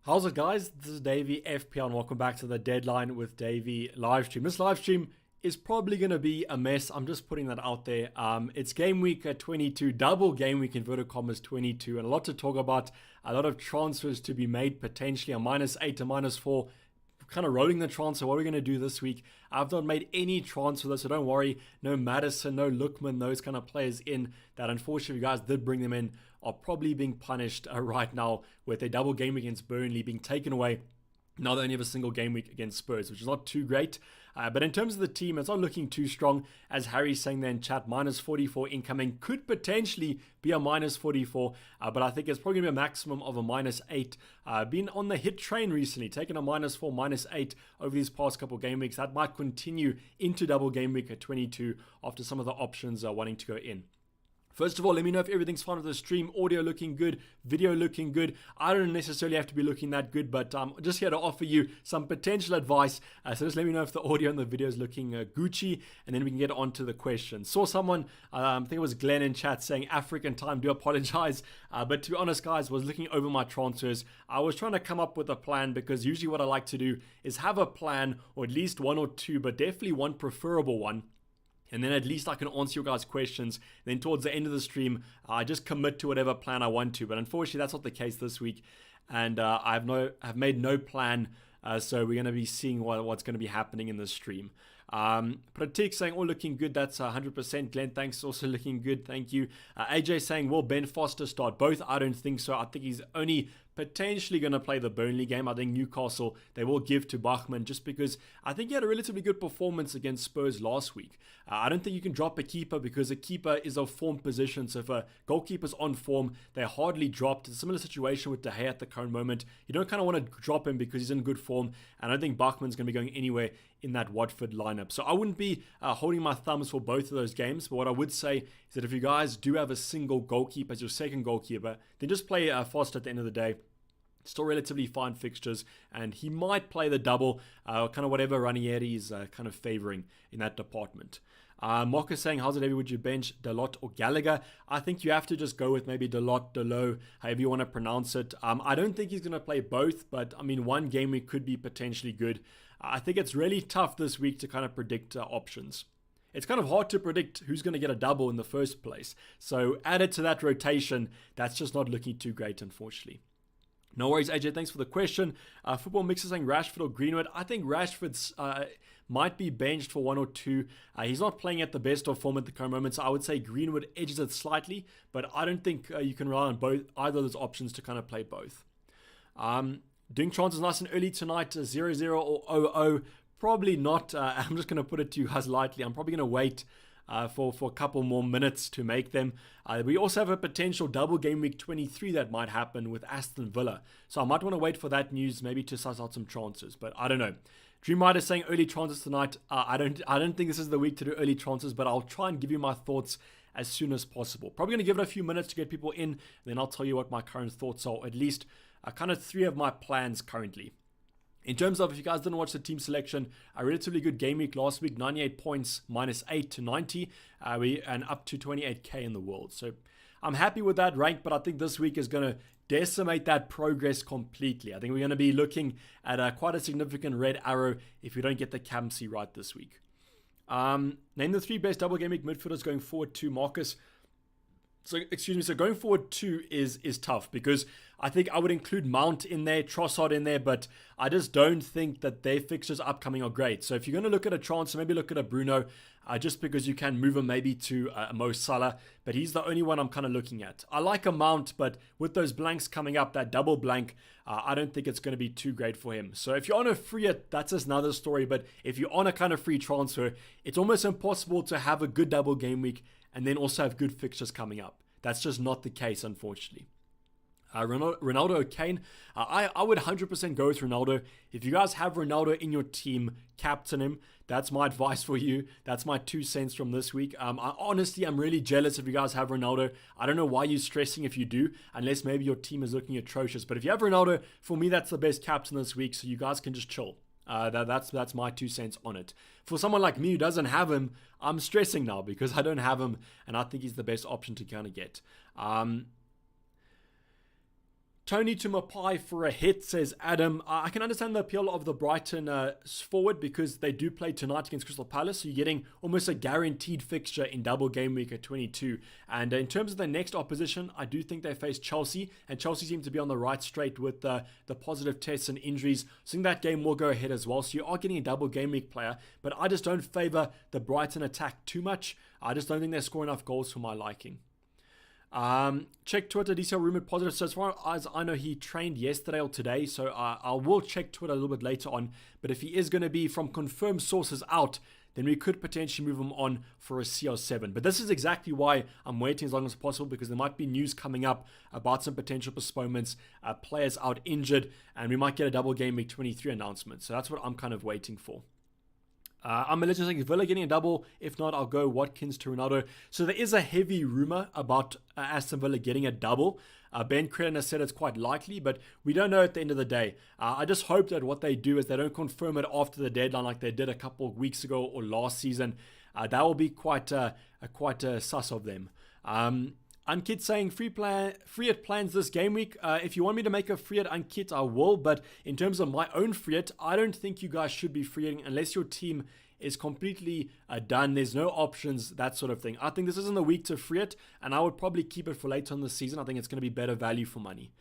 How's it, guys? This is Dayvy FPL and welcome back to the Deadline with Dayvy livestream. This livestream is probably going to be a mess. I'm just putting that out there. It's game week at 22, double game week inverted commas 22, and a lot to talk about. A lot of transfers to be made, potentially a -8 to -4. Kind of rolling the transfer. What are we going to do this week? I've not made any transfer, so don't worry. No Madison, no Lookman, those kind of players in that, unfortunately, you guys did bring them in, are probably being punished right now with their double game against Burnley being taken away. Now they only have a single game week against Spurs, which is not too great. But in terms of the team, it's not looking too strong. As Harry's saying there in chat, -44 incoming. Could potentially be a -44, but I think it's probably going to be a maximum of a -8. Been on the hit train recently, taking a -4, -8 over these past couple game weeks. That might continue into double game week at 22 after some of the options are wanting to go in. First of all, let me know if everything's fine with the stream, audio looking good, video looking good. I don't necessarily have to be looking that good, but I'm just here to offer you some potential advice. So just let me know if the audio and the video is looking Gucci, and then we can get on to the questions. Saw someone, I think it was Glenn in chat, saying African time. Do apologize. But to be honest, guys, was looking over my transfers. I was trying to come up with a plan because usually what I like to do is have a plan, or at least one or two, but definitely one preferable one. And then at least I can answer your guys' questions. Then towards the end of the stream, I just commit to whatever plan I want to. But unfortunately, that's not the case this week. And I've made no plan. So we're going to be seeing what's going to be happening in the stream. Pratik saying, all looking good. That's 100%. Glenn, thanks. Also looking good. Thank you. AJ saying, will Ben Foster start? Both, I don't think so. I think he's only potentially going to play the Burnley game. I think Newcastle, they will give to Bachmann just because I think he had a relatively good performance against Spurs last week. I don't think you can drop a keeper because a keeper is a form position. So if a goalkeeper's on form, they're hardly dropped. It's a similar situation with De Gea at the current moment. You don't kind of want to drop him because he's in good form. And I don't think Bachmann's going to be going anywhere in that Watford lineup. So I wouldn't be holding my thumbs for both of those games. But what I would say is that if you guys do have a single goalkeeper as your second goalkeeper, then just play Foster at the end of the day. Still relatively fine fixtures, and he might play the double, kind of whatever Ranieri is kind of favouring in that department. Mock is saying, how's it, would you bench Dalot or Gallagher? I think you have to just go with maybe Dalot, Delo, however you want to pronounce it. I don't think he's going to play both, but I mean, one game week could be potentially good. I think it's really tough this week to kind of predict options. It's kind of hard to predict who's going to get a double in the first place. So added to that rotation, that's just not looking too great, unfortunately. No worries, AJ. Thanks for the question. Football Mixer saying Rashford or Greenwood. I think Rashford's might be benched for one or two. He's not playing at the best of form at the current moment, so I would say Greenwood edges it slightly, but I don't think you can rely on either of those options to kind of play both. Doing transfers nice and early tonight, 0-0 or 0-0. Probably not. I'm just going to put it to you guys lightly. I'm probably going to wait for a couple more minutes to make them. We also have a potential double game week 23 that might happen with Aston Villa. So I might want to wait for that news, maybe to suss out some transfers, but I don't know. Dreamrider is saying early transfers tonight. I don't think this is the week to do early transfers, but I'll try and give you my thoughts as soon as possible. Probably going to give it a few minutes to get people in, and then I'll tell you what my current thoughts are, at least kind of 3 of my plans currently. In terms of, if you guys didn't watch the team selection, a relatively good game week last week, 98 points, -8 to 90, and up to 28k in the world. So I'm happy with that rank, but I think this week is going to decimate that progress completely. I think we're going to be looking at quite a significant red arrow if we don't get the Captaincy right this week. Name the 3 best double game week midfielders going forward to Marcus. So going forward 2 is tough because I think I would include Mount in there, Trossard in there, but I just don't think that their fixtures upcoming are great. So if you're going to look at a transfer, maybe look at a Bruno, just because you can move him maybe to Mo Salah, but he's the only one I'm kind of looking at. I like a Mount, but with those blanks coming up, that double blank, I don't think it's going to be too great for him. So if you're on a free, that's another story, but if you're on a kind of free transfer, it's almost impossible to have a good double game week and then also have good fixtures coming up. That's just not the case, unfortunately. Ronaldo or Kane, I would 100% go with Ronaldo. If you guys have Ronaldo in your team, captain him. That's my advice for you. That's my 2 cents from this week. Honestly, I'm really jealous if you guys have Ronaldo. I don't know why you're stressing if you do, unless maybe your team is looking atrocious. But if you have Ronaldo, for me, that's the best captain this week, so you guys can just chill. That's my 2 cents on it. For someone like me who doesn't have him, I'm stressing now because I don't have him, and I think he's the best option to kind of get. Tony to Mapai for a hit, says Adam. I can understand the appeal of the Brighton forward because they do play tonight against Crystal Palace. So you're getting almost a guaranteed fixture in double game week at 22. And in terms of the next opposition, I do think they face Chelsea. And Chelsea seem to be on the right straight with the positive tests and injuries. So I think that game will go ahead as well. So you are getting a double game week player. But I just don't favour the Brighton attack too much. I just don't think they score enough goals for my liking. Check Twitter, DC rumored positive. So as far as I know, he trained yesterday or today. So I will check Twitter a little bit later on. But if he is going to be from confirmed sources out, then we could potentially move him on for a CR7. But this is exactly why I'm waiting as long as possible, because there might be news coming up about some potential postponements, players out injured, and we might get a double game week 23 announcement. So that's what I'm kind of waiting for. I'm a legend saying Villa getting a double. If not, I'll go Watkins to Ronaldo. So there is a heavy rumor about Aston Villa getting a double. Ben Creden has said it's quite likely, but we don't know at the end of the day. I just hope that what they do is they don't confirm it after the deadline like they did a couple of weeks ago or last season. That will be quite sus of them. Ankit saying free hit plans this game week. If you want me to make a free hit, Ankit, I will. But in terms of my own free hit, I don't think you guys should be free hitting unless your team is completely done. There's no options, that sort of thing. I think this isn't the week to free it, and I would probably keep it for later on the season. I think it's going to be better value for money.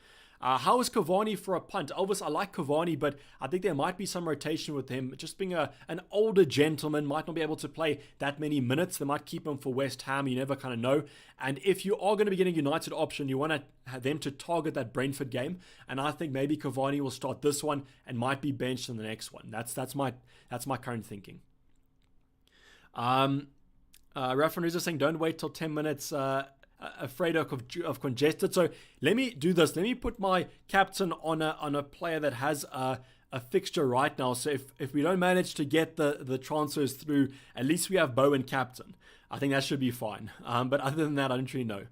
How is Cavani for a punt? Elvis, I like Cavani, but I think there might be some rotation with him. Just being an older gentleman, might not be able to play that many minutes. They might keep him for West Ham. You never kind of know. And if you are going to be getting a United option, you want to have them to target that Brentford game. And I think maybe Cavani will start this one and might be benched in the next one. That's my current thinking. Rafa is saying don't wait till 10 minutes. Afraid of congested. So let me do this. Let me put my captain on a player that has a fixture right now. So if we don't manage to get the transfers through, at least we have Bowen captain. I think that should be fine. But other than that, I don't really know.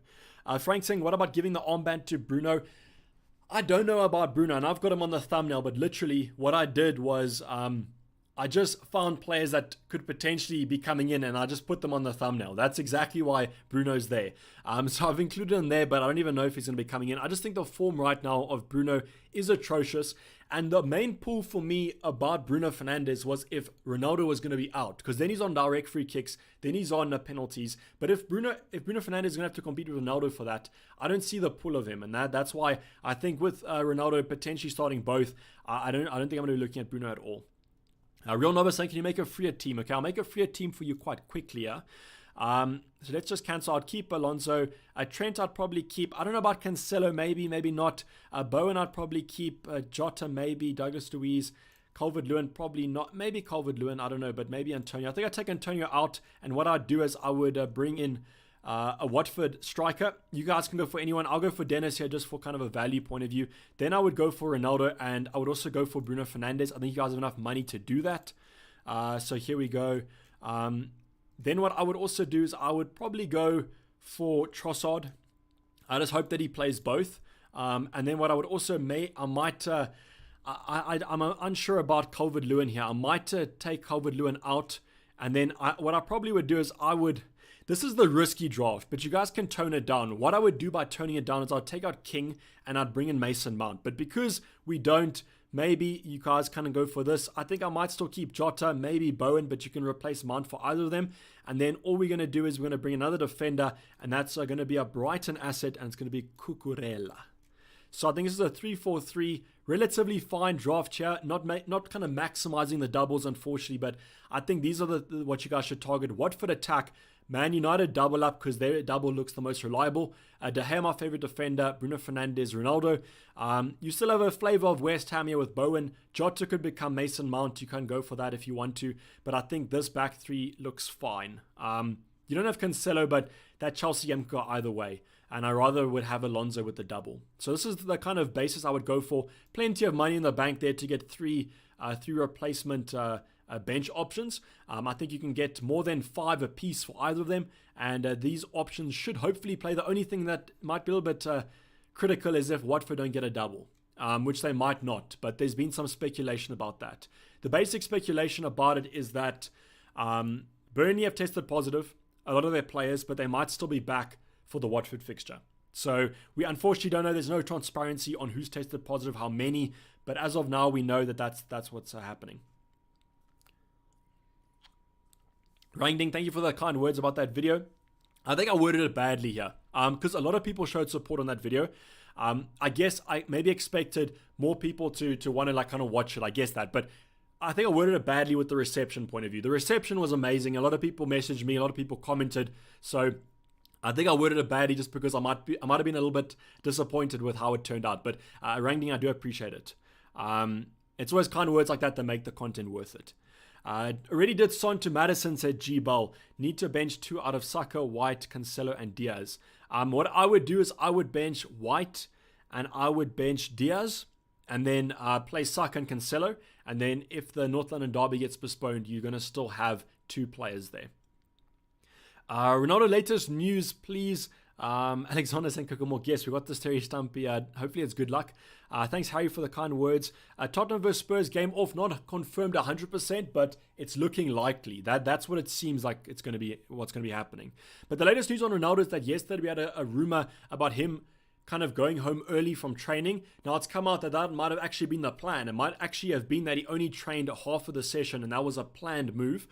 Frank saying, what about giving the armband to Bruno? I don't know about Bruno, and I've got him on the thumbnail, but literally what I did was I just found players that could potentially be coming in and I just put them on the thumbnail. That's exactly why Bruno's there. So I've included him there, but I don't even know if he's going to be coming in. I just think the form right now of Bruno is atrocious. And the main pull for me about Bruno Fernandes was if Ronaldo was going to be out, because then he's on direct free kicks, then he's on penalties. But if Bruno Fernandes is going to have to compete with Ronaldo for that, I don't see the pull of him. And that's why I think with Ronaldo potentially starting both, I don't think I'm going to be looking at Bruno at all. Real Novice saying, can you make a free team? Okay, I'll make a free team for you quite quickly. So let's just cancel. I'd keep Alonso. Trent I'd probably keep. I don't know about Cancelo, maybe not. Bowen I'd probably keep. Jota maybe. Douglas Luiz. Calvert-Lewin probably not. Maybe Calvert-Lewin, I don't know, but maybe Antonio. I think I'd take Antonio out, and what I'd do is I would bring in a Watford striker. You guys can go for anyone. I'll go for Dennis here just for kind of a value point of view. Then I would go for Ronaldo, and I would also go for Bruno Fernandes. I think you guys have enough money to do that. So here we go. Then what I would also do is I would probably go for Trossard. I just hope that he plays both. And then what I would also I'm unsure about Calvert-Lewin here. I might take Calvert-Lewin out, and then what I probably would do is this is the risky draft, but you guys can tone it down. What I would do by toning it down is I'd take out King and I'd bring in Mason Mount. But because we don't, maybe you guys kind of go for this. I think I might still keep Jota, maybe Bowen, but you can replace Mount for either of them. And then all we're going to do is we're going to bring another defender, and that's going to be a Brighton asset, and it's going to be Cucurella. So I think this is a 3-4-3, relatively fine draft here, not kind of maximizing the doubles, unfortunately, but I think these are what you guys should target. Watford attack, Man United double up because their double looks the most reliable. De Gea, my favorite defender. Bruno Fernandes, Ronaldo. You still have a flavor of West Ham here with Bowen. Jota could become Mason Mount. You can go for that if you want to. But I think this back three looks fine. You don't have Cancelo, but that Chelsea game could go either way. And I rather would have Alonso with the double. So this is the kind of basis I would go for. Plenty of money in the bank there to get three replacement bench options. I think you can get more than 5 a piece for either of them, and these options should hopefully play. The only thing that might be a little bit critical is if Watford don't get a double, which they might not, but there's been some speculation about that. The basic speculation about it is that Burnley have tested positive, a lot of their players, but they might still be back for the Watford fixture. So we unfortunately don't know. There's no transparency on who's tested positive, how many. But as of now, we know that that's what's happening. Rangding, thank you for the kind words about that video. I think I worded it badly here because a lot of people showed support on that video. I guess I maybe expected more people to want to like kind of watch it. I guess that, but I think I worded it badly with the reception point of view. The reception was amazing. A lot of people messaged me. A lot of people commented. So I think I worded it badly just because I might have been a little bit disappointed with how it turned out. But Rangding, I do appreciate it. It's always kind of words like that that make the content worth it. Already did Son to Madison, said G-Ball. Need to bench 2 out of Saka, White, Cancelo, and Diaz. What I would do is I would bench White and I would bench Diaz and then play Saka and Cancelo. And then if the North London derby gets postponed, you're going to still have 2 players there. Ronaldo, latest news, please. Alexander saying Kokomok, yes, we got this Terry Stumpy. Hopefully it's good luck. Thanks, Harry, for the kind words. Tottenham vs Spurs game off, not confirmed 100%, but it's looking likely. That's what it seems like it's going to be, what's going to be happening. But the latest news on Ronaldo is that yesterday we had a rumor about him kind of going home early from training. Now it's come out that might have actually been the plan. It might actually have been that he only trained half of the session, and that was a planned move.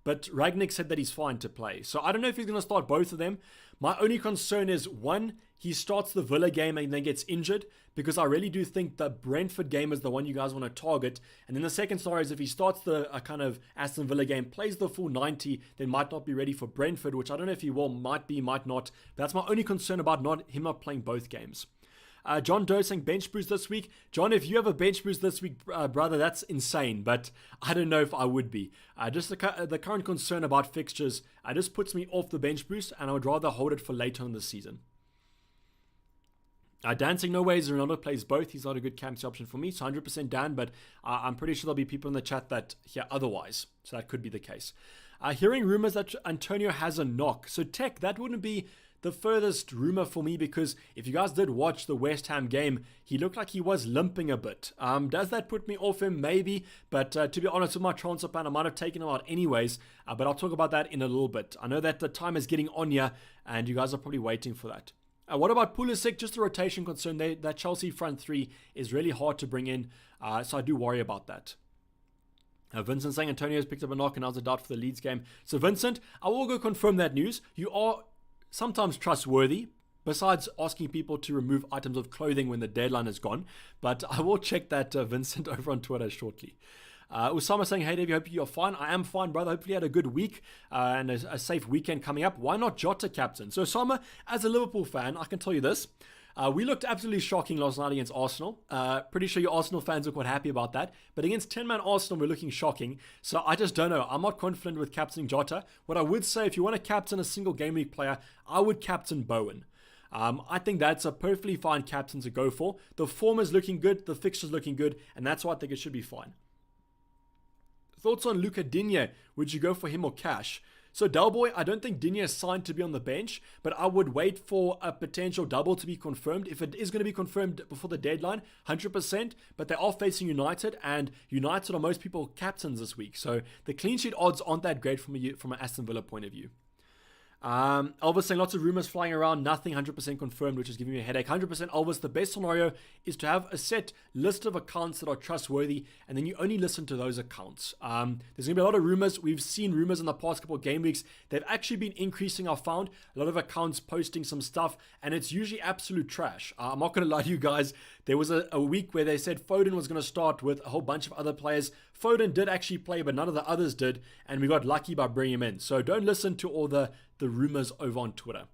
But Ragnick said that he's fine to play. So I don't know if he's going to start both of them. My only concern is, one, he starts the Villa game and then gets injured, because I really do think the Brentford game is the one you guys want to target. And then the second scenario is if he starts the kind of Aston Villa game, plays the full 90, then might not be ready for Brentford, which I don't know if he will, might be, might not. But that's my only concern about him not playing both games. John Doe saying bench boost this week. John, if you have a bench boost this week, brother, that's insane. But I don't know if I would be. Just the current concern about fixtures just puts me off the bench boost, and I would rather hold it for later in the season. Dancing no ways. Ronaldo plays both. He's not a good captaincy option for me. So 100% Dan, but I'm pretty sure there'll be people in the chat that hear otherwise. So that could be the case. Hearing rumors that Antonio has a knock. So Tech, that wouldn't be the furthest rumor for me, because if you guys did watch the West Ham game, he looked like he was limping a bit. Does that put me off him? Maybe. But to be honest, with my transfer plan, I might have taken him out anyways. But I'll talk about that in a little bit. I know that the time is getting on here, and you guys are probably waiting for that. What about Pulisic? Just a rotation concern. That Chelsea front three is really hard to bring in. So I do worry about that. Vincent saying Antonio's picked up a knock and now's a doubt for the Leeds game. So Vincent, I will go confirm that news. You are sometimes trustworthy, besides asking people to remove items of clothing when the deadline is gone. But I will check that, Vincent, over on Twitter shortly. Usama saying, hey Dave, hope you're fine. I am fine, brother. Hopefully you had a good week and a safe weekend coming up. Why not Jota captain? So Usama, as a Liverpool fan, I can tell you this. We looked absolutely shocking last night against Arsenal. Pretty sure your Arsenal fans are quite happy about that. But against 10-man Arsenal, we're looking shocking. So I just don't know. I'm not confident with captaining Jota. What I would say, if you want to captain a single game week player, I would captain Bowen. I think that's a perfectly fine captain to go for. The form is looking good. The fixture's looking good. And that's why I think it should be fine. Thoughts on Luca Digne? Would you go for him or Cash? So Delboy, I don't think Digne is signed to be on the bench, but I would wait for a potential double to be confirmed. If it is going to be confirmed before the deadline, 100%, but they are facing United, and United are most people captains this week. So the clean sheet odds aren't that great from an Aston Villa point of view. Elvis saying lots of rumors flying around, nothing 100% confirmed, which is giving me a headache. 100% Elvis, the best scenario is to have a set list of accounts that are trustworthy, and then you only listen to those accounts. There's going to be a lot of rumors. We've seen rumors in the past couple of game weeks. They've actually been increasing. I've found a lot of accounts posting some stuff, and it's usually absolute trash. I'm not going to lie to you guys. There was a week where they said Foden was going to start with a whole bunch of other players. Foden did actually play, but none of the others did, and we got lucky by bringing him in. So don't listen to all the rumors over on Twitter.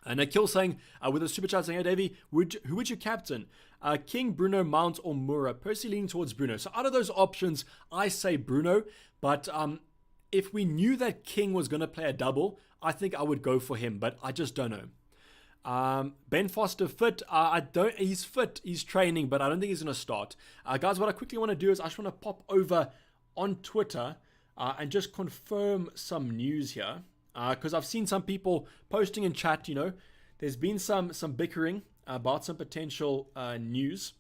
And Nikhil saying, with a super chat saying, hey Davey, who would you captain? King, Bruno, Mount, or Moura? Personally leaning towards Bruno. So out of those options, I say Bruno. But if we knew that King was going to play a double, I think I would go for him. But I just don't know. Ben Foster fit. He's fit. He's training, but I don't think he's going to start. Guys, what I quickly want to do is I just want to pop over on Twitter and just confirm some news here. Because I've seen some people posting in chat, there's been some bickering about some potential news.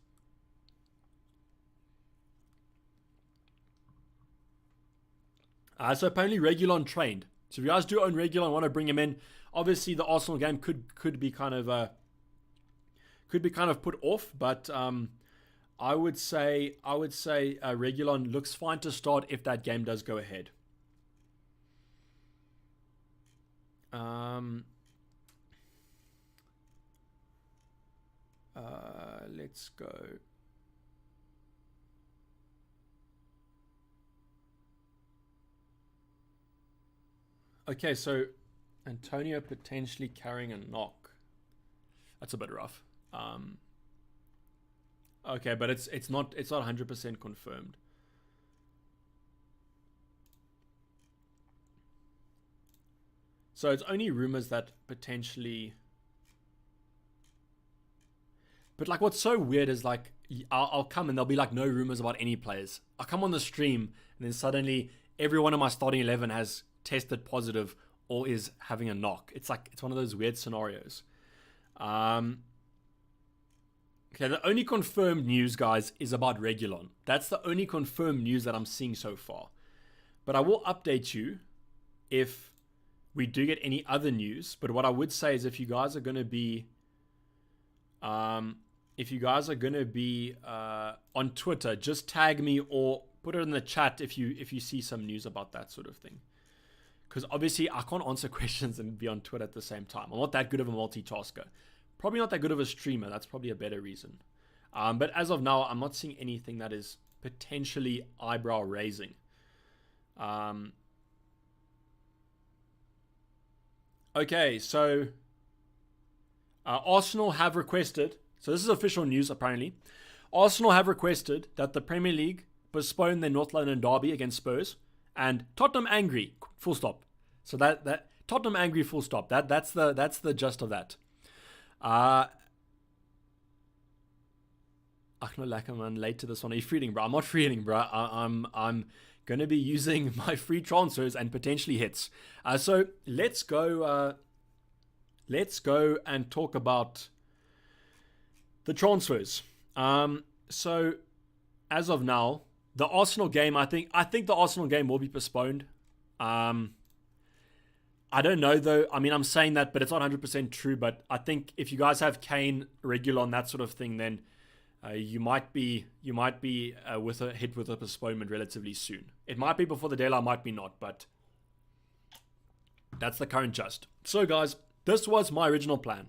So apparently Regulon trained. So if you guys do own Regulon and want to bring him in, Obviously, the Arsenal game could be kind of put off, but I would say Reguilon looks fine to start if that game does go ahead. Let's go. Okay, so Antonio potentially carrying a knock. That's a bit rough. Okay, but it's not 100% confirmed. So it's only rumors that potentially. But like, what's so weird is like, I'll come and there'll be like no rumors about any players. I'll come on the stream and then suddenly every one of my starting 11 has tested positive or is having a knock. It's like, it's one of those weird scenarios. Okay, the only confirmed news, guys, is about Reguilon. That's the only confirmed news that I'm seeing so far. But I will update you if we do get any other news. But what I would say is if you guys are going to be on Twitter, just tag me or put it in the chat if you see some news about that sort of thing. Because obviously I can't answer questions and be on Twitter at the same time. I'm not that good of a multitasker. Probably not that good of a streamer. That's probably a better reason. But as of now, I'm not seeing anything that is potentially eyebrow raising. Okay, so Arsenal have requested, so this is official news apparently, Arsenal have requested that the Premier League postpone their North London derby against Spurs, and Tottenham angry, full stop. So that Tottenham angry, full stop. That's the gist of that. I can like I'm late to this one. Are you free hitting, bro? I'm not free hitting, bro. I'm gonna be using my free transfers and potentially hits. So let's go and talk about the transfers. So as of now, the Arsenal game, I think the Arsenal game will be postponed. I don't know though. I mean, I'm saying that, but it's not 100% true. But I think if you guys have Kane, Reguilon, that sort of thing, then you might be with a postponement relatively soon. It might be before the deadline, might be not, but that's the current gist. So guys, this was my original plan.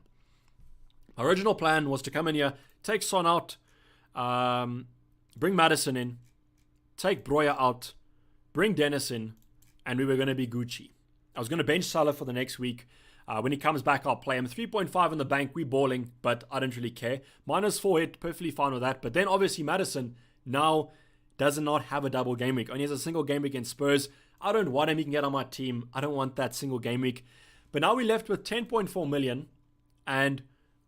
My original plan was to come in here, take Son out, bring Maddison in, take Breuer out, bring Dennis in, and we were going to be Gucci. I was going to bench Salah for the next week. When he comes back, I'll play him. 3.5 in the bank, we balling, but I don't really care. -4 hit, perfectly fine with that. But then obviously Maddison now does not have a double game week. Only has a single game week against Spurs. I don't want him. He can get on my team. I don't want that single game week. But now we're left with 10.4 million, and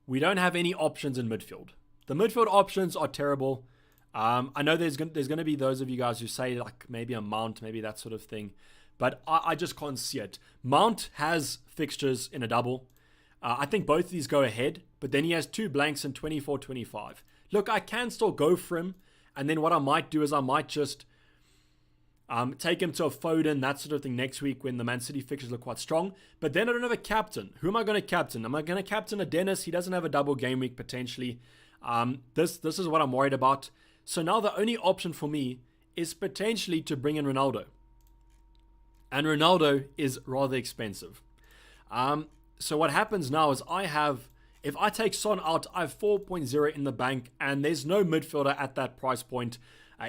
we don't have any options in midfield. The midfield options are terrible. I know there's going to be those of you guys who say like maybe a Mount, maybe that sort of thing. But I just can't see it. Mount has fixtures in a double. I think both of these go ahead, but then he has 2 blanks in 24-25. Look, I can still go for him, and then what I might do is I might just take him to a Foden, that sort of thing next week when the Man City fixtures look quite strong. But then I don't have a captain. Who am I going to captain? Am I going to captain a Dennis? He doesn't have a double game week potentially. This is what I'm worried about. So now the only option for me is potentially to bring in Ronaldo. And Ronaldo is rather expensive. So what happens now is if I take Son out, I have 4.0 in the bank, and there's no midfielder at that price point.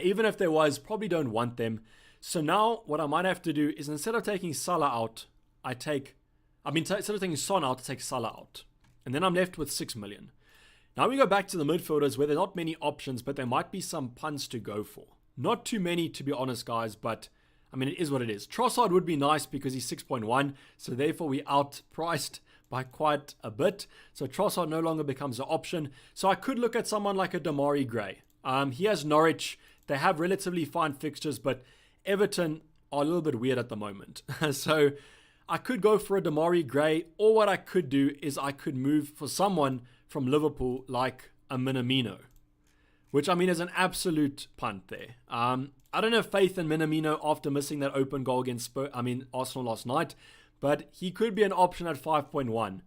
Even if there was, probably don't want them. So now what I might have to do is instead of taking Salah out, instead of taking Son out, I take Salah out. And then I'm left with 6 million. Now we go back to the midfielders where there are not many options, but there might be some punts to go for. Not too many, to be honest, guys, but I mean, it is what it is. Trossard would be nice because he's 6.1, so therefore we outpriced by quite a bit. So Trossard no longer becomes an option. So I could look at someone like a Damari Gray. He has Norwich. They have relatively fine fixtures, but Everton are a little bit weird at the moment. So I could go for a Damari Gray, or what I could do is I could move for someone from Liverpool like a Minamino, which I mean is an absolute punt there. I don't have faith in Minamino after missing that open goal against Arsenal last night, but he could be an option at 5.1.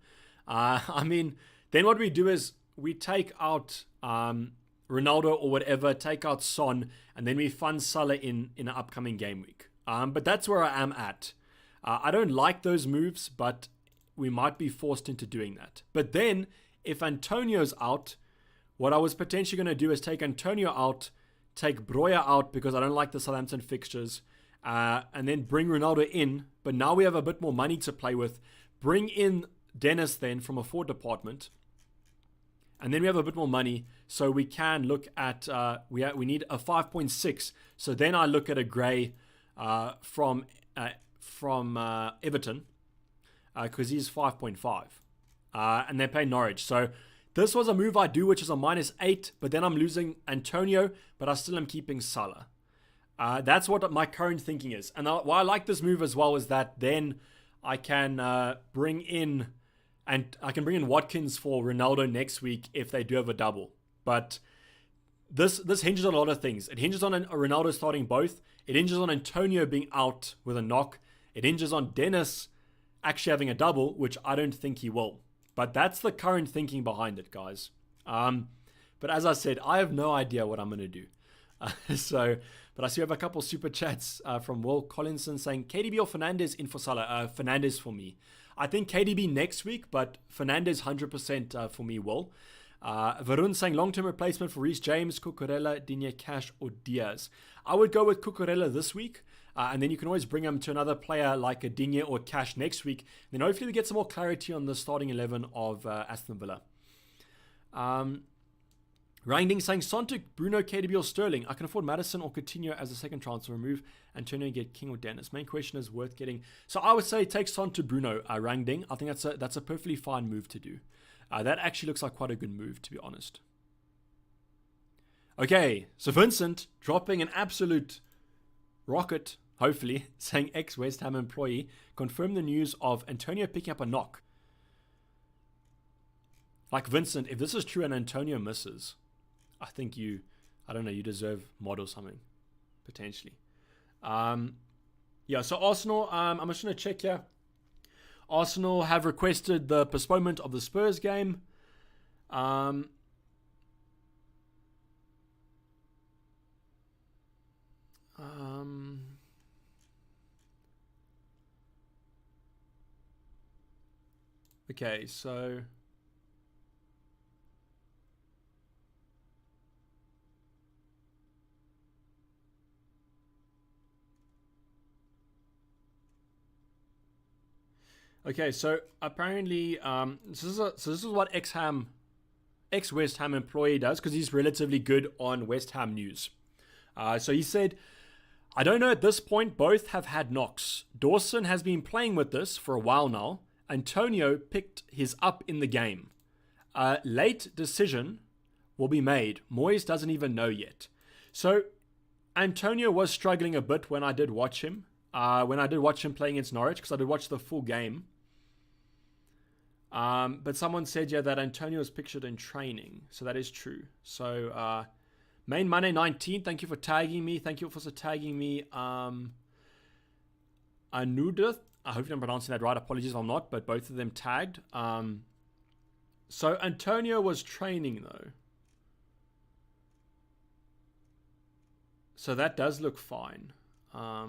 I mean, then what we do is we take out Ronaldo or whatever, take out Son, and then we fund Salah in an upcoming game week. But that's where I am at. I don't like those moves, but we might be forced into doing that. But then, if Antonio's out, what I was potentially going to do is take Antonio out, take Broja out because I don't like the Southampton fixtures, and then bring Ronaldo in. But now we have a bit more money to play with. Bring in Dennis then from a forward department. And then we have a bit more money, so we can look at, we need a 5.6. So then I look at a Gray from Everton, because he's 5.5. And they play Norwich. So this was a move I do, which is a -8, but then I'm losing Antonio, but I still am keeping Salah. That's what my current thinking is. And why I like this move as well is that then I can bring in Watkins for Ronaldo next week if they do have a double. But this hinges on a lot of things. It hinges on a Ronaldo starting both. It hinges on Antonio being out with a knock. It hinges on Dennis actually having a double, which I don't think he will. But that's the current thinking behind it, guys. But as I said, I have no idea what I'm going to do. But I see we have a couple super chats from Will Collinson saying, KDB or Fernandes in for Salah? Fernandes for me. I think KDB next week, but Fernandes 100% for me, Will. Varun saying long-term replacement for Reece James, Cucurella, Digne, Cash, or Diaz. I would go with Cucurella this week, and then you can always bring him to another player like a Digne or Cash next week. Then hopefully we get some more clarity on the starting 11 of Aston Villa. Rangding saying Sontic, Bruno, KDB, or Sterling. I can afford Madison or Coutinho as a second transfer. Remove Antonio and get King or Dennis. Main question is worth getting. So I would say take Son to Bruno, Rangding. I think that's a perfectly fine move to do. That actually looks like quite a good move, to be honest. Okay, so Vincent dropping an absolute rocket, hopefully, saying ex-West Ham employee, confirm the news of Antonio picking up a knock. Like Vincent, if this is true and Antonio misses, I think you deserve mod or something, potentially. Yeah, so Arsenal, I'm just going to check here. Arsenal have requested the postponement of the Spurs game. Okay, so... Okay, so apparently, this is what ex-West Ham employee does, because he's relatively good on West Ham news. So he said, I don't know at this point, both have had knocks. Dawson has been playing with this for a while now. Antonio picked his up in the game. A late decision will be made. Moyes doesn't even know yet. So Antonio was struggling a bit when I did watch him. When I did watch him playing against Norwich, because I did watch the full game. But someone said, yeah, that Antonio is pictured in training. So that is true. So, Main Monday 19, thank you for tagging me. Thank you for tagging me. Anuduth, I hope I'm pronouncing that right. Apologies if I'm not, but both of them tagged. So Antonio was training though. So that does look fine. Yeah,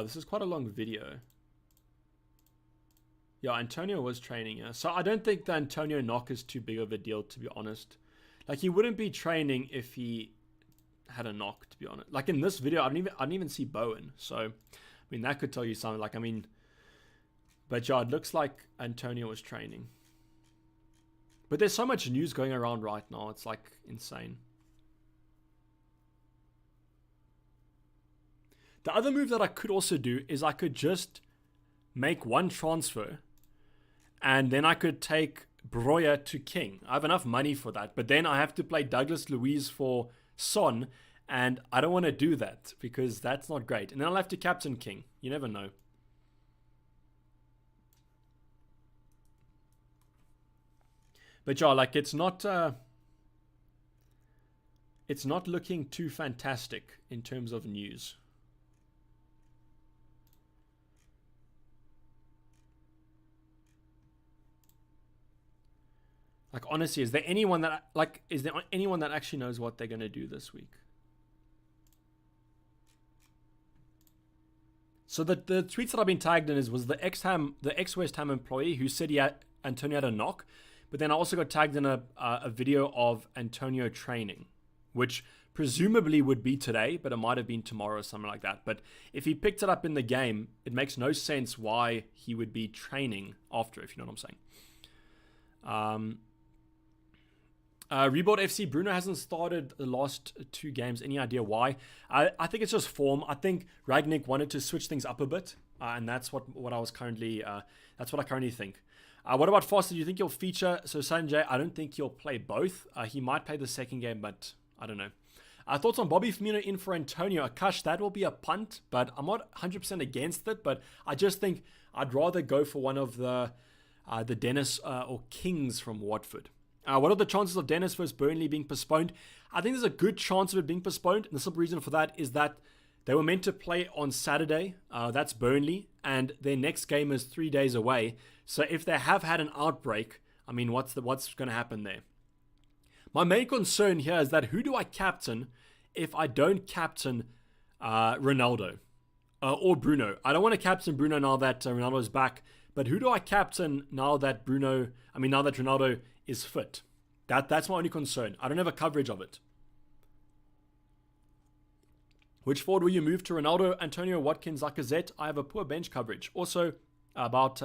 this is quite a long video. Yeah, Antonio was training. Yeah. So I don't think the Antonio knock is too big of a deal, to be honest. Like, he wouldn't be training if he had a knock, to be honest. Like, in this video, I didn't even see Bowen. So, I mean, that could tell you something. Like, I mean... But yeah, it looks like Antonio was training. But there's so much news going around right now. It's, like, insane. The other move that I could also do is I could just make one transfer and then I could take Broja to King. I have enough money for that, but then I have to play Douglas Luiz for Son, and I don't want to do that because that's not great. And then I'll have to captain King. You never know. But yeah, like, it's not looking too fantastic in terms of news. Like, honestly, is there anyone that actually knows what they're going to do this week? So the tweets that I've been tagged in was the ex-West Ham employee who said Antonio had a knock, but then I also got tagged in a video of Antonio training, which presumably would be today, but it might have been tomorrow or something like that. But if he picked it up in the game, it makes no sense why he would be training after, if you know what I'm saying. Rebuild FC, Bruno hasn't started the last 2 games. Any idea why? I think it's just form. I think Ragnick wanted to switch things up a bit, and that's what I currently think. What about Foster? Do you think he'll feature? So Sanjay, I don't think he'll play both. He might play the second game, but I don't know. Thoughts on Bobby Firmino in for Antonio? Akash, that will be a punt, but I'm not 100% against it. But I just think I'd rather go for one of the Dennis or Kings from Watford. What are the chances of Dennis versus Burnley being postponed? I think there's a good chance of it being postponed. And the simple reason for that is that they were meant to play on Saturday. That's Burnley. And their next game is 3 days away. So if they have had an outbreak, I mean, what's going to happen there? My main concern here is that who do I captain if I don't captain Ronaldo or Bruno? I don't want to captain Bruno now that Ronaldo is back. But who do I captain now that Ronaldo is fit? That's my only concern. I don't have a coverage of it. Which forward will you move to? Ronaldo, Antonio, Watkins, Lacazette? I have a poor bench coverage. Also, about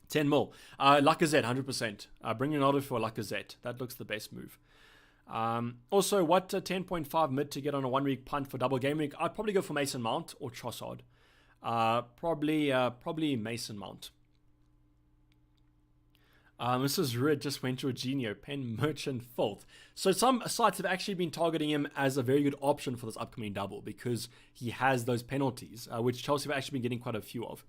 10 mil. Lacazette, 100%. Bring Ronaldo for Lacazette. That looks the best move. Also, what 10.5 mid to get on a 1 week punt for double game week? I'd probably go for Mason Mount or Trossard. Probably Mason Mount. Mrs. Rid just went Jorginho, Pen Merchant Fault. So some sites have actually been targeting him as a very good option for this upcoming double because he has those penalties, which Chelsea have actually been getting quite a few of.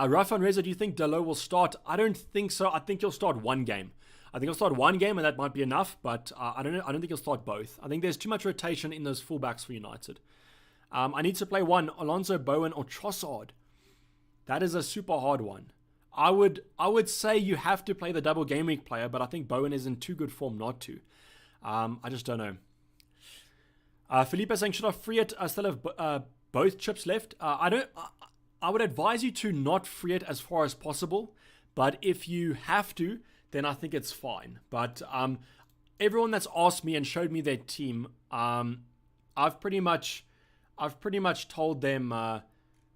Rafa and Reza, do you think Dalot will start? I don't think so. I think he'll start one game. I think he'll start one game and that might be enough, but I don't think he'll start both. I think there's too much rotation in those fullbacks for United. I need to play one, Alonso, Bowen, or Trossard. That is a super hard one. I would say you have to play the double game week player, but I think Bowen is in too good form not to. I just don't know. Felipe saying, should I free it? I still have both chips left. I would advise you to not free it as far as possible, but if you have to, then I think it's fine. But everyone that's asked me and showed me their team, I've pretty much told them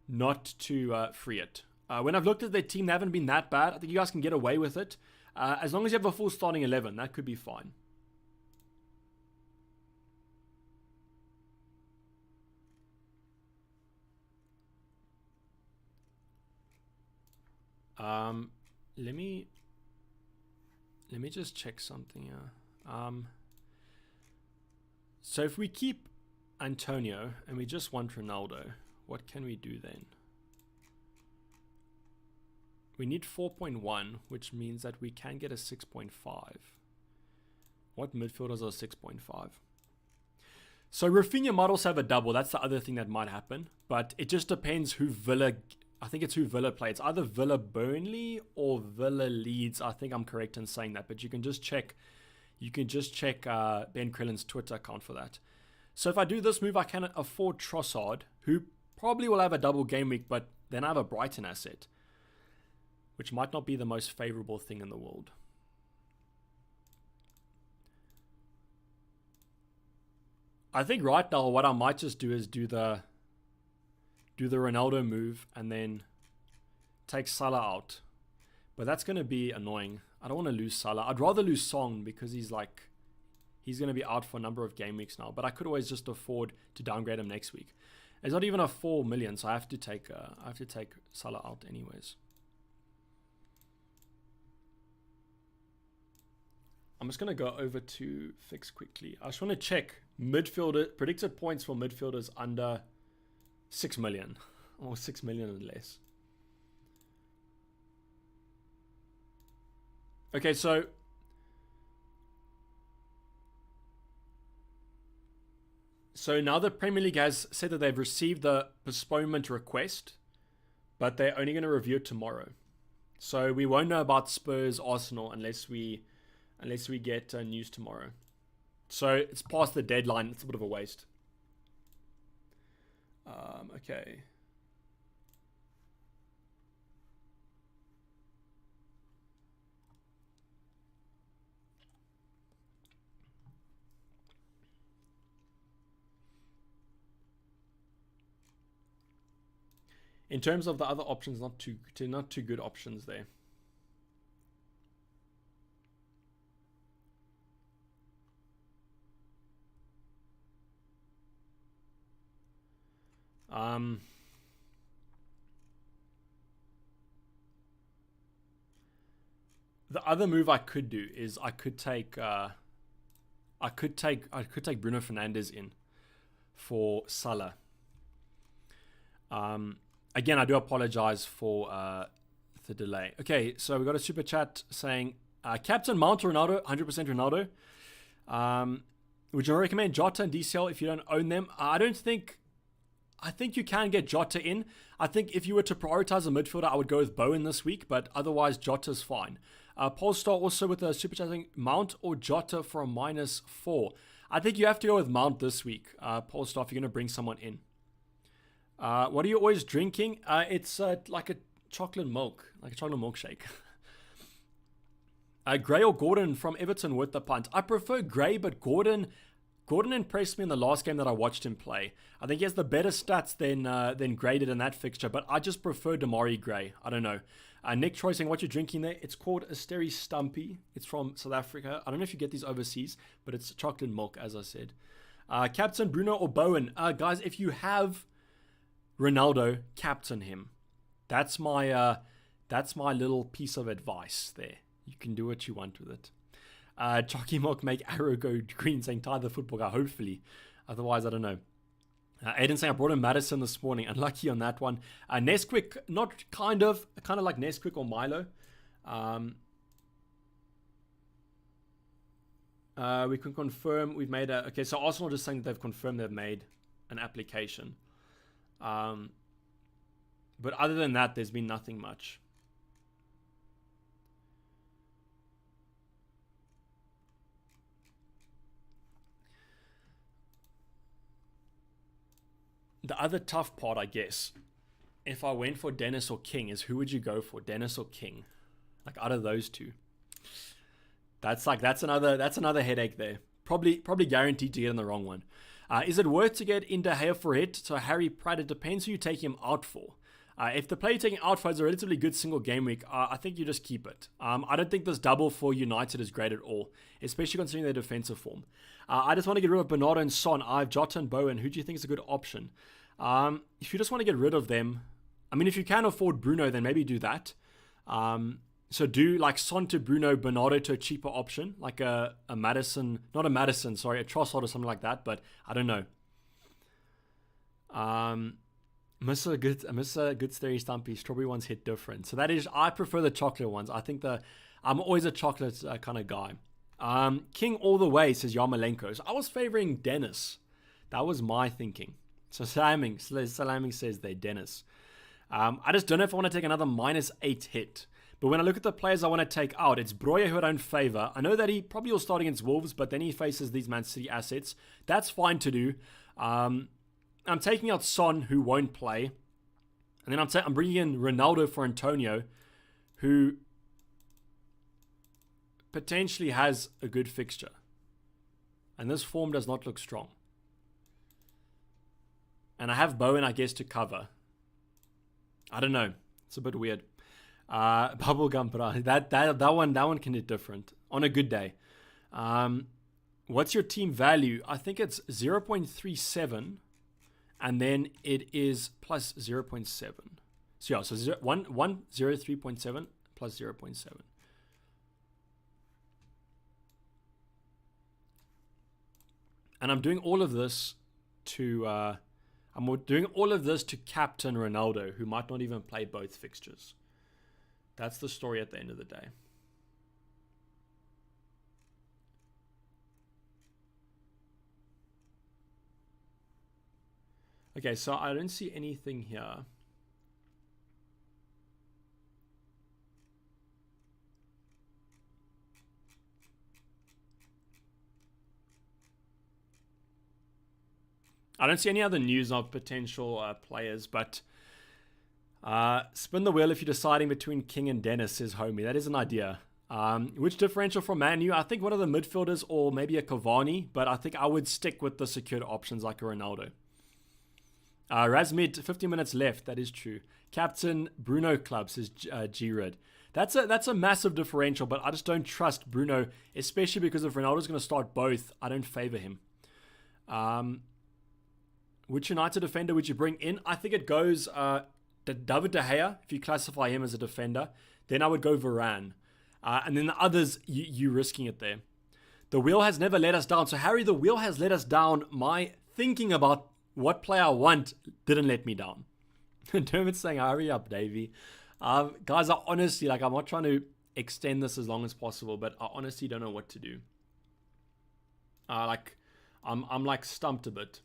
not to free it. When I've looked at their team, they haven't been that bad. I think you guys can get away with it. As long as you have a full starting 11, that could be fine. Let me just check something here. So if we keep Antonio and we just want Ronaldo, what can we do then? We need 4.1, which means that we can get a 6.5. What midfielders are 6.5? So Rafinha might also have a double. That's the other thing that might happen. But it just depends who Villa... I think it's who Villa play. It's either Villa Burnley or Villa Leeds. I think I'm correct in saying that. But you can just check... Ben Krillin's Twitter account for that. So if I do this move, I can afford Trossard, who probably will have a double game week, but then I have a Brighton asset, which might not be the most favorable thing in the world. I think right now what I might just do is do the Ronaldo move and then take Salah out. But that's going to be annoying. I don't want to lose Salah. I'd rather lose Song because he's going to be out for a number of game weeks now. But I could always just afford to downgrade him next week. It's not even a 4 million, so I have to take Salah out anyways. I'm just going to go over to Fix quickly. I just want to check predicted points for midfielders under 6 million or 6 million and less. Okay, so now the Premier League has said that they've received the postponement request, but they're only going to review it tomorrow. So we won't know about Spurs, Arsenal unless we unless we get news tomorrow. So it's past the deadline. It's a bit of a waste. Okay. In terms of the other options, not too good options there. The other move I could do is I could take Bruno Fernandes in for Salah. Again, I do apologize for the delay. Okay, so we got a super chat saying Captain Mount or Ronaldo, 100% Ronaldo. Would you recommend Jota and DCL if you don't own them? I think you can get Jota in. I think if you were to prioritize a midfielder, I would go with Bowen this week, but otherwise Jota's fine. Polestar also with a super chat saying Mount or Jota for a -4. I think you have to go with Mount this week, Polestar, if you're going to bring someone in. What are you always drinking? It's like a chocolate milkshake. Gray or Gordon from Everton with the punt. I prefer Gray, but Gordon impressed me in the last game that I watched him play. I think he has the better stats than Gray did in that fixture, but I just prefer Damari Gray. I don't know. Nick Troy saying, what you're drinking there? It's called Asteri Stumpy. It's from South Africa. I don't know if you get these overseas, but it's chocolate milk, as I said. Captain Bruno or Bowen? Guys, if you have Ronaldo, captain him. That's my little piece of advice there. You can do what you want with it. Chalky Milk make arrow go green saying tie the football guy, hopefully. Otherwise, I don't know. Aiden saying I brought in Madison this morning. Unlucky on that one. Nesquik, not kind of like Nesquik or Milo. We can confirm we've made a... Okay, so Arsenal just saying that they've confirmed they've made an application. But other than that, there's been nothing much. The other tough part, I guess, if I went for Dennis or King, is who would you go for, Dennis or King? Like out of those two, that's another headache there. Probably guaranteed to get in the wrong one. Is it worth to get in De Gea for it? So Harry Pratt, it depends who you take him out for. If the player you're taking out for is a relatively good single game week, I think you just keep it. I don't think this double for United is great at all, especially considering their defensive form. I just want to get rid of Bernardo and Son. I have Jota and Bowen. Who do you think is a good option? If you just want to get rid of them, I mean, if you can afford Bruno, then maybe do that. So do like Son to Bruno, Bernardo to a cheaper option, like a Madison, not a Madison, sorry, a Trossard or something like that, but I don't know. Miss a good Steri Stumpy. Strawberry ones hit different. So that is, I prefer the chocolate ones. I think I'm always a chocolate kind of guy. King all the way, says Yarmolenko. So I was favoring Dennis. That was my thinking. So Salaming says they're Dennis. I just don't know if I want to take another -8 hit. But when I look at the players I want to take out, it's Breuer who I don't favor. I know that he probably will start against Wolves, but then he faces these Man City assets. That's fine to do. I'm taking out Son, who won't play. And then I'm bringing in Ronaldo for Antonio, who potentially has a good fixture. And this form does not look strong. And I have Bowen, I guess, to cover. I don't know. It's a bit weird. Bubblegum, but that one can hit different on a good day. What's your team value? I think it's 0.37, and then it is plus 0.7. So yeah, so 103.7 plus 0.7. And I'm doing all of this to captain Ronaldo, who might not even play both fixtures. That's the story at the end of the day. Okay, so I don't see anything here. I don't see any other news of potential players, but spin the wheel if you're deciding between King and Dennis, says Homie. That is an idea. Which differential from Man U? I think one of the midfielders or maybe a Cavani, but I think I would stick with the secured options like a Ronaldo. Razmid, 50 minutes left. That is true. Captain Bruno Club, says G-Red. That's a massive differential, but I just don't trust Bruno, especially because if Ronaldo's going to start both, I don't favor him. Which United defender would you bring in? I think it goes David De Gea, if you classify him as a defender. Then I would go Varane. And then the others, you risking it there. The wheel has never let us down. So, Harry, the wheel has let us down. My thinking about what player I want didn't let me down. Dermot's saying, hurry up, Dayvy. Guys, I honestly, I'm not trying to extend this as long as possible, but I honestly don't know what to do. I'm like stumped a bit.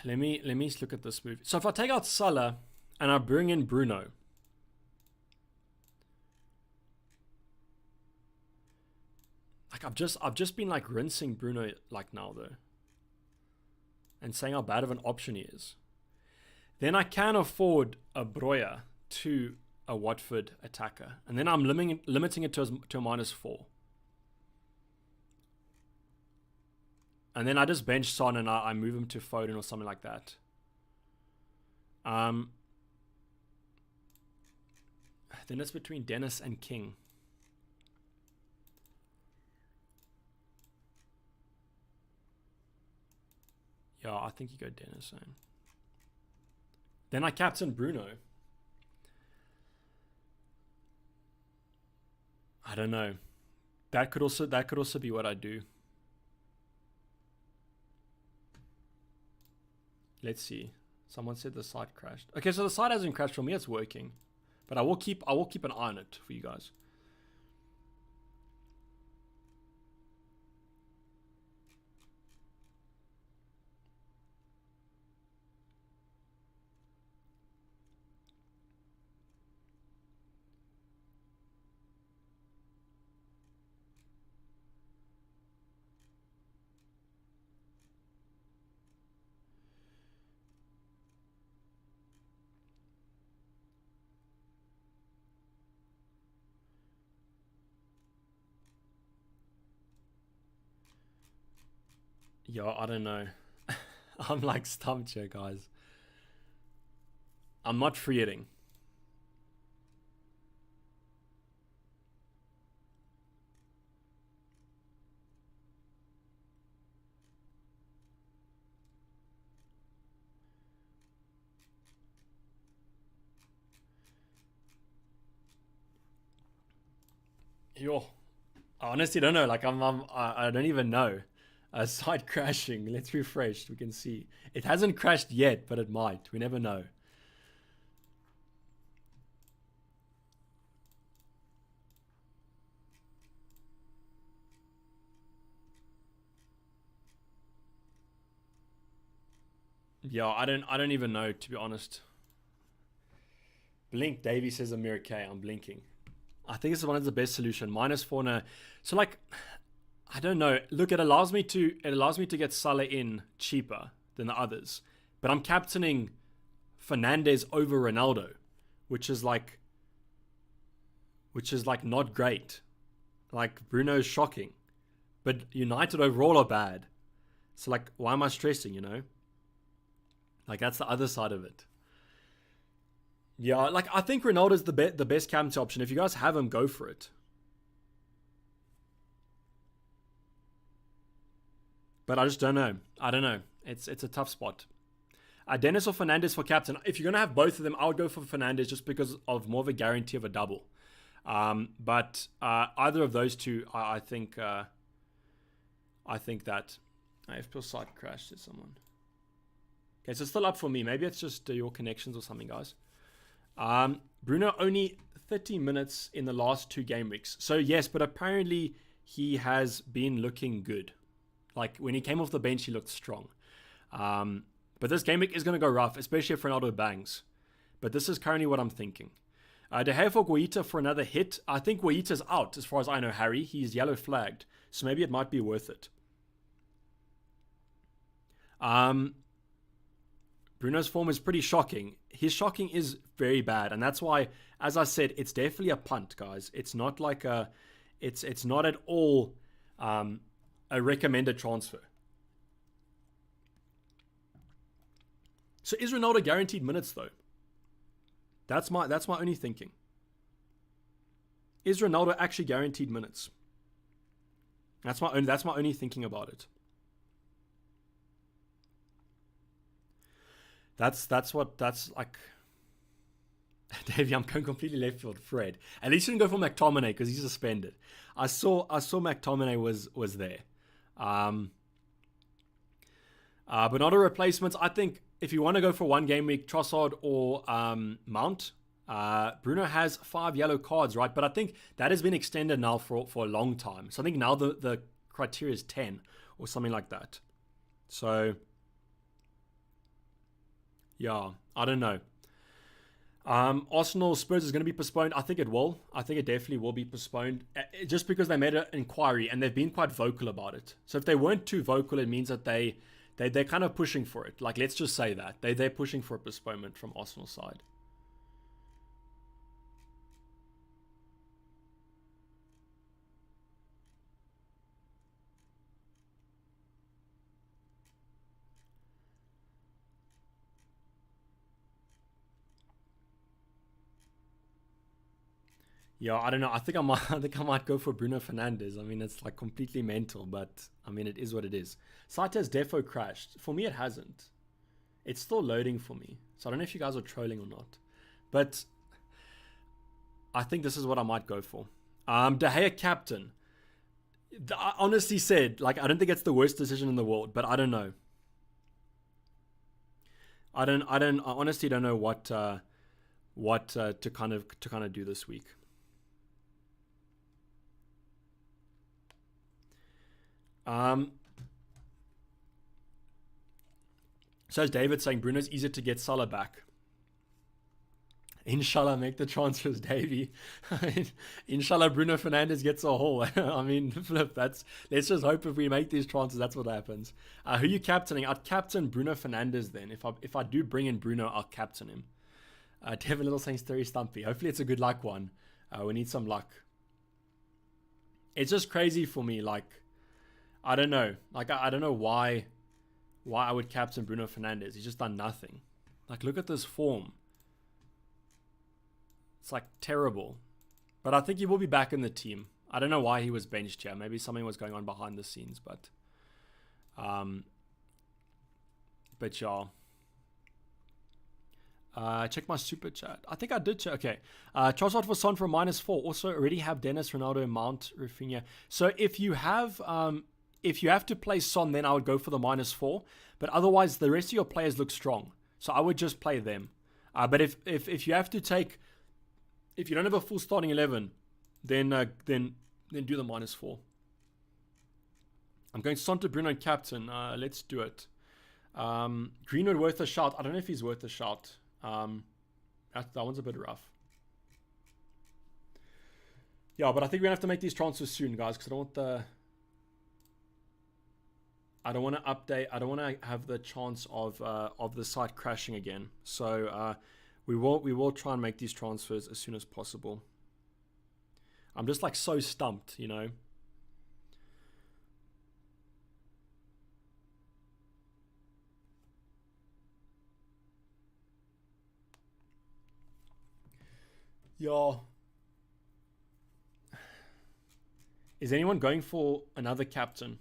Let me look at this move. So if I take out Salah and I bring in Bruno, I've just been rinsing Bruno now though, and saying how bad of an option he is. Then I can afford a Broya to a Watford attacker, and then I'm limiting it to a -4. And then I just bench Son and I move him to Foden or something like that. Then it's between Dennis and King. Yeah, I think you go Dennis. Then I captain Bruno. I don't know. That could also be what I do. Let's see. Someone said the site crashed. Okay, so the site hasn't crashed for me. It's working, but I will keep an eye on it for you guys. Yo, I don't know. I'm stumped here, guys. I'm not free hitting. Yo, I honestly don't know. I don't even know. Site crashing. Let's refresh. We can see. It hasn't crashed yet, but it might. We never know. Yeah, I don't even know, to be honest. Blink. Dayvy says Amir K. I'm blinking. I think this is one of the best solution. -4 now. So I don't know. Look, it allows me to get Salah in cheaper than the others, but I'm captaining Fernandes over Ronaldo, which is not great. Bruno's shocking, but United overall are bad. So why am I stressing? That's the other side of it. Yeah, I think Ronaldo's the best captaincy option. If you guys have him, go for it. But I just don't know. I don't know. It's a tough spot. Dennis or Fernandes for captain. If you're going to have both of them, I would go for Fernandes just because of more of a guarantee of a double. But either of those two, I think that FPL site crashed. Did someone? Okay, so it's still up for me. Maybe it's just your connections or something, guys. Bruno only 30 minutes in the last 2 game weeks. So yes, but apparently he has been looking good. Like when he came off the bench, he looked strong. But this game week is going to go rough, especially if Ronaldo bangs. But this is currently what I'm thinking. De Gea for Guaita for another hit. I think Guaita's out, as far as I know, Harry. He's yellow flagged. So maybe it might be worth it. Bruno's form is pretty shocking. His shocking is very bad. And that's why, as I said, it's definitely a punt, guys. It's not like a... It's not at all a recommended transfer. So is Ronaldo guaranteed minutes, though? That's my only thinking. Is Ronaldo actually guaranteed minutes? That's my only thinking about it. That's like. Davey, I'm going completely left field. Fred, at least you didn't go for McTominay because he's suspended. I saw McTominay was there. But not a replacement. I think if you want to go for one game week, Trossard or Mount. Bruno has 5 yellow cards, right? But I think that has been extended now for a long time. So I think now the criteria is 10 or something like that. So yeah, I don't know. Arsenal Spurs is going to be postponed. I think it will. I think it definitely will be postponed just because they made an inquiry and they've been quite vocal about it. So if they weren't too vocal, it means that they're kind of pushing for it. Like, let's just say that. They're pushing for a postponement from Arsenal's side. Yeah, I don't know. I think I might go for Bruno Fernandes. I mean, it's like completely mental, but I mean, it is what it is. Site has defo crashed. For me, it hasn't. It's still loading for me. So I don't know if you guys are trolling or not. But I think this is what I might go for. De Gea captain. I honestly said, like, I don't think it's the worst decision in the world, but I don't know. I honestly don't know what to kind of do this week. So is David saying Bruno's easier to get Salah back. Inshallah, make the transfers, Dayvy. Inshallah, Bruno Fernandes gets a haul. I mean, flip. Let's just hope if we make these transfers, that's what happens. Who are you captaining? I'd captain Bruno Fernandes then. If I do bring in Bruno, I'll captain him. Devin Little saying Sturry Stumpy. Hopefully, it's a good luck one. We need some luck. It's just crazy for me. Like, I don't know. Like, I don't know why I would captain Bruno Fernandes. He's just done nothing. Like, look at this form. It's like terrible. But I think he will be back in the team. I don't know why he was benched here. Maybe something was going on behind the scenes, but yeah. Check my super chat. I think I did check. Okay. Trossard for Son for -4. Also already have Dennis, Ronaldo, Mount, Rafinha. So if you have to play Son, then I would go for the -4. But otherwise, the rest of your players look strong. So I would just play them. But if you have to take... If you don't have a full starting 11, then do the -4. I'm going Son to Bruno and captain. Let's do it. Greenwood worth a shout. I don't know if he's worth a shout. That one's a bit rough. Yeah, but I think we're gonna have to make these transfers soon, guys, because I don't want to update. I don't want to have the chance of the site crashing again. So we will try and make these transfers as soon as possible. I'm just like so stumped, you know. Yeah. Is anyone going for another captain?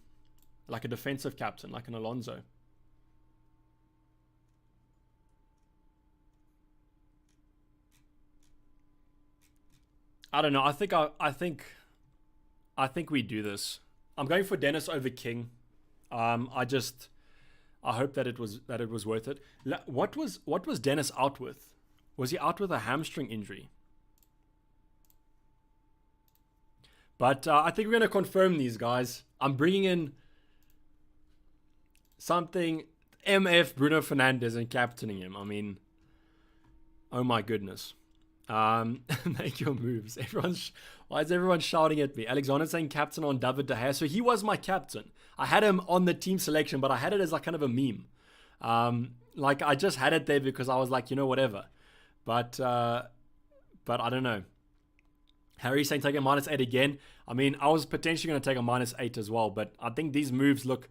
Like a defensive captain, like an Alonso? I don't know. I think we do this. I'm going for Dennis over King. I hope that it was worth it. What was Dennis out with? Was he out with a hamstring injury? But I think we're going to confirm these, guys. I'm bringing in something. MF Bruno Fernandes and captaining him. I mean, oh my goodness. Make your moves. Why is everyone shouting at me? Alexander saying captain on David De Gea. So he was my captain. I had him on the team selection, but I had it as like kind of a meme. Like I just had it there because I was like, whatever. But I don't know. Harry saying take a -8 again. I mean, I was potentially going to take a -8 as well, but I think these moves look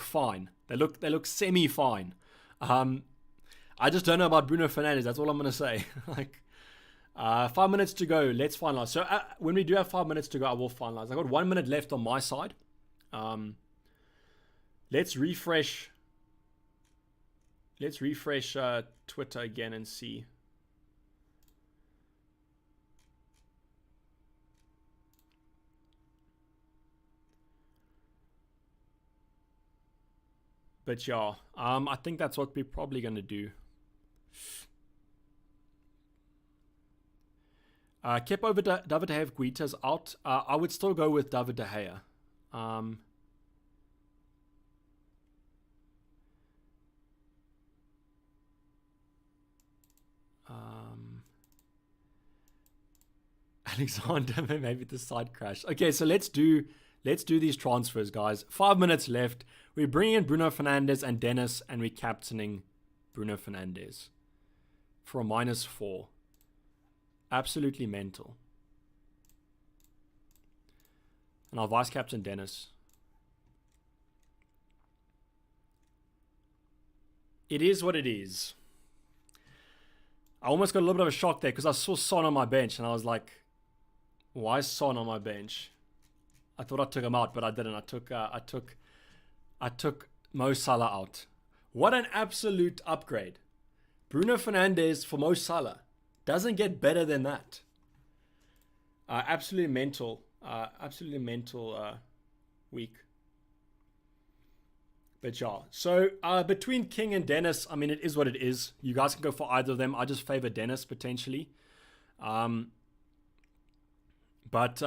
fine. They look semi-fine. I just don't know about Bruno Fernandes. That's all I'm going to say. Like, 5 minutes to go. Let's finalize. So when we do have 5 minutes to go, I will finalize. I got 1 minute left on my side. Let's refresh. Let's refresh Twitter again and see. But yeah, I think that's what we're probably going to do. Kept over David De Gea if Guita's out. I would still go with David De Gea. Alexander, maybe the side crash. Okay, so let's do these transfers, guys. 5 minutes left. We're bringing in Bruno Fernandes and Dennis, and we're captaining Bruno Fernandes for a -4. Absolutely mental. And our vice captain Dennis. It is what it is. I almost got a little bit of a shock there because I saw Son on my bench and I was like, why is Son on my bench? I thought I took him out, but I didn't. I took Mo Salah out. What an absolute upgrade. Bruno Fernandes for Mo Salah. Doesn't get better than that. Absolutely mental. Absolutely mental week. But yeah. So between King and Dennis, I mean, it is what it is. You guys can go for either of them. I just favor Dennis potentially. But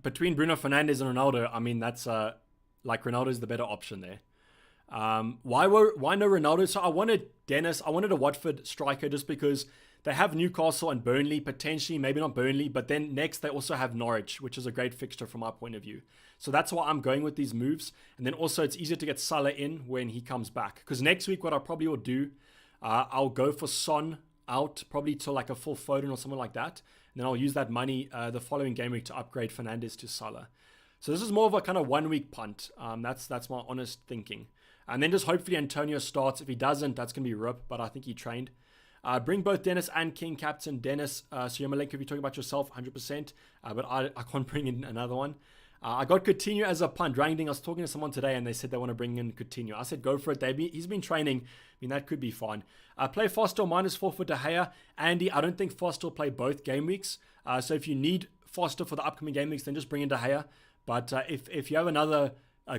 between Bruno Fernandes and Ronaldo, I mean, that's like Ronaldo's the better option there. Why no Ronaldo? So I wanted Dennis. I wanted a Watford striker just because they have Newcastle and Burnley, potentially, maybe not Burnley, but then next they also have Norwich, which is a great fixture from my point of view. So that's why I'm going with these moves. And then also it's easier to get Salah in when he comes back. Because next week what I probably will do, I'll go for Son out, probably to like a full Foden or something like that. And then I'll use that money the following game week to upgrade Fernandes to Salah. So this is more of a kind of 1 week punt. That's my honest thinking. And then just hopefully Antonio starts. If he doesn't, that's going to be RIP, but I think he trained. Bring both Dennis and King, captain Dennis. So Yamalenko, if you're talking about yourself, 100%. But I can't bring in another one. I got Coutinho as a punt. Rangding, I was talking to someone today and they said they want to bring in Coutinho. I said, go for it, Dayvy. He's been training. I mean, that could be fine. Play Foster -4 for De Gea. Andy, I don't think Foster will play both game weeks. So if you need Foster for the upcoming game weeks, then just bring in De Gea. But if you have another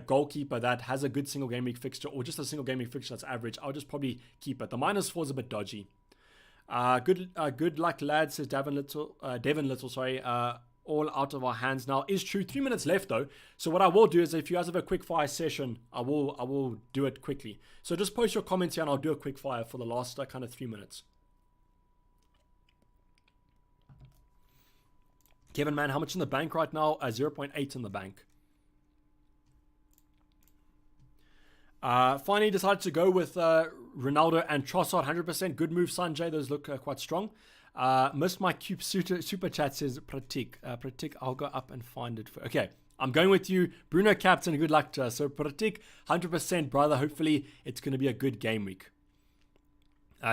goalkeeper that has a good single game week fixture or just a single game week fixture that's average, I'll just probably keep it. The -4 is a bit dodgy. Good luck, lads, says Devin Little, sorry. All out of our hands now is true. 3 minutes left though. So what I will do is if you guys have a quick fire session, I will do it quickly. So just post your comments here and I'll do a quick fire for the last kind of 3 minutes. Kevin, man, how much in the bank right now? 0.8 in the bank. Finally decided to go with Ronaldo and Trossard, 100%. Good move, Sanjay. Those look quite strong. Missed my cube super chat, says Pratik. Pratik, I'll go up and find it. Okay, I'm going with you. Bruno captain, good luck to us. So Pratik, 100%, brother. Hopefully it's going to be a good game week.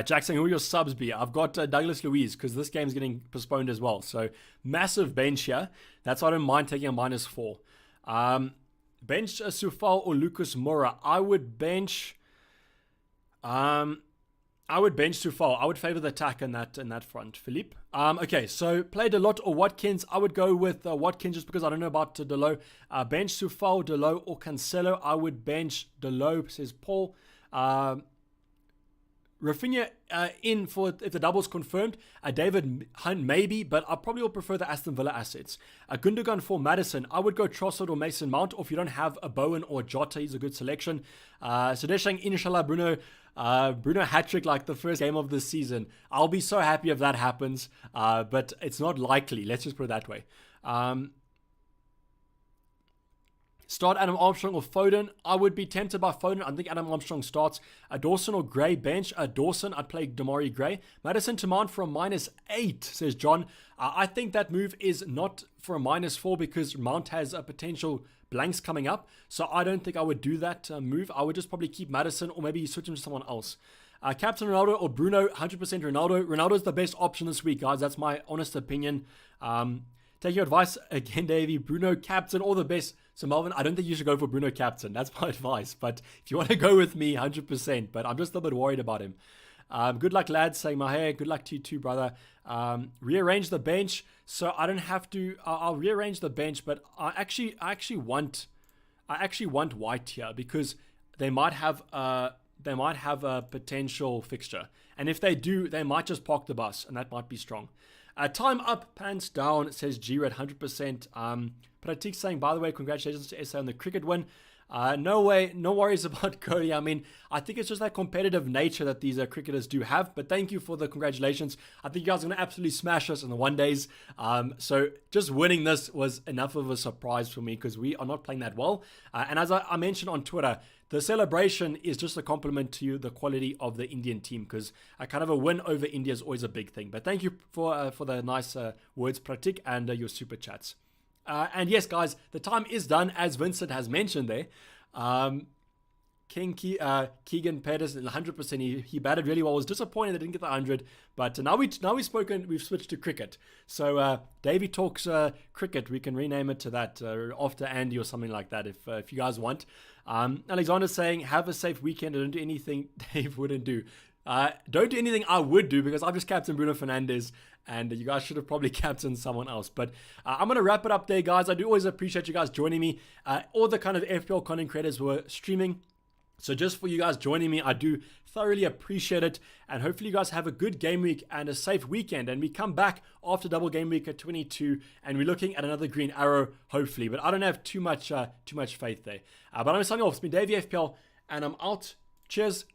Jackson, who will your subs be? I've got Douglas Luiz because this game's getting postponed as well. So massive bench here. That's why I don't mind taking a -4. Bench Sufal or Lucas Moura. I would bench Sufal. I would favor the attack in that front, Philippe. Okay, so play Dalot or Watkins. I would go with Watkins just because I don't know about Dalot. Bench Sufal, Dalot or Cancelo. I would bench Dalot, says Paul. Rafinha in for if the double's confirmed. David Hunt maybe, but I probably will prefer the Aston Villa assets. Gundogan for Madison. I would go Trossard or Mason Mount, or if you don't have a Bowen or Jota, he's a good selection. Sadeshang, inshallah, Bruno hat-trick like the first game of the season. I'll be so happy if that happens, but it's not likely. Let's just put it that way. Start Adam Armstrong or Foden. I would be tempted by Foden. I think Adam Armstrong starts. Dawson or Gray bench. Dawson, I'd play Damari Gray. Madison to Mount for a -8, says John. I think that move is not for a -4 because Mount has a potential blanks coming up. So I don't think I would do that move. I would just probably keep Madison or maybe switch him to someone else. Captain Ronaldo or Bruno. 100% Ronaldo. Ronaldo's the best option this week, guys. That's my honest opinion. Take your advice again, Dayvy. Bruno captain, all the best. So Melvin, I don't think you should go for Bruno captain. That's my advice. But if you want to go with me, 100%. But I'm just a little bit worried about him. Good luck, lads. Saying my hair. Good luck to you too, brother. Rearrange the bench so I don't have to. I'll rearrange the bench, but I actually want White here because they might have a potential fixture, and if they do, they might just park the bus, and that might be strong. Time up, pants down, says G-Red, 100%. Pratik saying, by the way, congratulations to SA on the cricket win. No worries about Cody. I mean, I think it's just that competitive nature that these cricketers do have. But thank you for the congratulations. I think you guys are going to absolutely smash us in the one days. So just winning this was enough of a surprise for me because we are not playing that well. And as I mentioned on Twitter, the celebration is just a compliment to the quality of the Indian team because a kind of a win over India is always a big thing. But thank you for the nice words, Pratik, and your super chats. And yes, guys, the time is done, as Vincent has mentioned there. Keegan Pedersen, 100%. He batted really well. I was disappointed they didn't get the 100, but now we've switched to cricket. So Dayvy Talks Cricket. We can rename it to that after Andy or something like that if you guys want. Alexander's saying, have a safe weekend and don't do anything Dave wouldn't do. Don't do anything I would do because I've just captained Bruno Fernandes and you guys should have probably captained someone else. But I'm going to wrap it up there, guys. I do always appreciate you guys joining me. All the kind of FPL content creators were streaming. So just for you guys joining me, I do thoroughly appreciate it. And hopefully you guys have a good game week and a safe weekend. And we come back after double game week at 22 and we're looking at another green arrow, hopefully. But I don't have too much faith there. But I'm signing off. It's been Dayvy FPL and I'm out. Cheers.